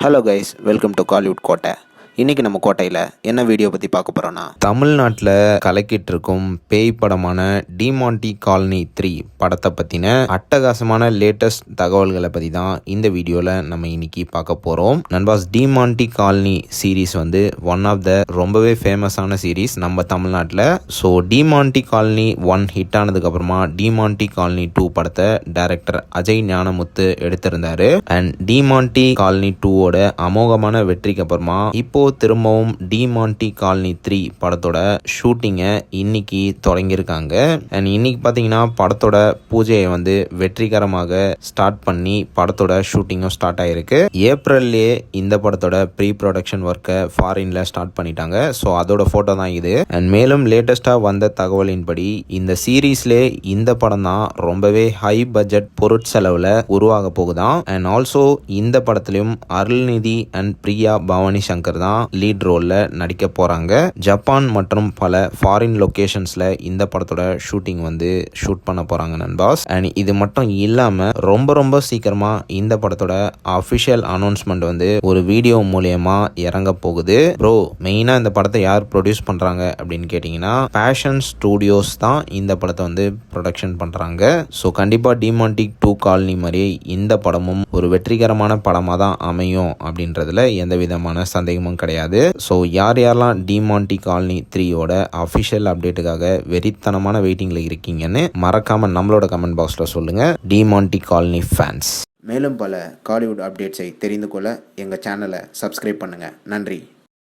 Hello guys, welcome to Kollywood கோட்டை. இன்றைக்கி நம்ம கோட்டையில் என்ன வீடியோ பற்றி பார்க்க போகிறோன்னா, தமிழ்நாட்டில் கலக்கிட்டு இருக்கும் பேய் படமான டிமாண்டி காலனி 3 படத்தை பற்றின அட்டகாசமான லேட்டஸ்ட் தகவல்களை பற்றி தான் இந்த வீடியோவில் நம்ம இன்னைக்கு பார்க்க போகிறோம். நண்பாஸ், டிமாண்டி காலனி சீரீஸ் வந்து ஒன் ஆஃப் த ரொம்பவே ஃபேமஸான சீரீஸ் நம்ம தமிழ்நாட்டில். ஸோ டிமாண்டி காலனி 1 ஹிட் ஆனதுக்கப்புறமா டிமாண்டி காலனி 2 படத்தை டைரக்டர் அஜய் ஞானமுத்து எடுத்திருந்தாரு. அண்ட் டிமாண்டி காலனி 2ஓட அமோகமான வெற்றிக்கு அப்புறமா இப்போ திரும்பவும் டிமாண்டி காலனி 3 படத்தோட ஷூட்டிங்கை இன்னைக்கு தொடங்கியிருக்காங்க. அண்ட் இன்னைக்கு பார்த்தீங்கன்னா படத்தோட பூஜையை வந்து வெற்றிகரமாக ஸ்டார்ட் பண்ணி படத்தோட ஷூட்டிங்கும் ஸ்டார்ட் ஆயிருக்கு. ஏப்ரல்லே இந்த படத்தோட ப்ரீ ப்ரொடக்ஷன் ஒர்க்கை ஃபாரின்ல ஸ்டார்ட் பண்ணிட்டாங்க. ஸோ அதோட ஃபோட்டோ தான் இது. அண்ட் மேலும் லேட்டஸ்டாக வந்த தகவலின்படி இந்த சீரீஸ்லே இந்த படம் தான் ரொம்பவே ஹை பட்ஜெட் பொருட்செலவில் உருவாக போகுதான். அண்ட் ஆல்சோ இந்த படத்திலையும் அருள்நிதி அண்ட் பிரியா பவானி சங்கர் தான் லீட் ரோல்ல நடிக்க போறாங்க. ஜப்பான் மற்றும் பல ஃபாரின் லொகேஷன்ஸ்ல இந்த படத்தோட ஷூட்டிங் வந்து ஷூட் பண்ண போறாங்க நண்பாஸ். அண்ட் இது மட்டும் இல்லாம ரொம்ப சீக்கிரமா இந்த படத்தோட அபிஷியல் அனௌன்ஸ்மெண்ட் வந்து ஒரு வீடியோ மூலியமா இறங்க போகுது. ப்ரோ, மெயினா இந்த படத்தை யார் ப்ரொடியூஸ் பண்றாங்க அப்படின்னு கேட்டீங்கன்னா பேஷன் ஸ்டுடியோஸ் தான் இந்த படத்தை வந்து ப்ரொடக்ஷன் பண்றாங்க. ஸோ கண்டிப்பா டிமாண்டி 2 காலனி மாதிரி இந்த படமும் ஒரு வெற்றிகரமான படமா தான் அமையும் அப்படின்றதுல எந்த விதமான சந்தேகமும் கிடையாது. ஸோ யாரெல்லாம் டிமாண்டி காலனி 3ஓட அஃபிஷியல் அப்டேட்டுக்காக வெறித்தனமான வெயிட்டிங்கில் இருக்கீங்கன்னு மறக்காம நம்மளோட கமெண்ட் பாக்ஸில் சொல்லுங்க, டிமாண்டி காலனி ஃபேன்ஸ். மேலும் பல காலிவுட் அப்டேட்ஸை தெரிந்து கொள்ள எங்கள் சேனலை சப்ஸ்கிரைப் பண்ணுங்கள். நன்றி.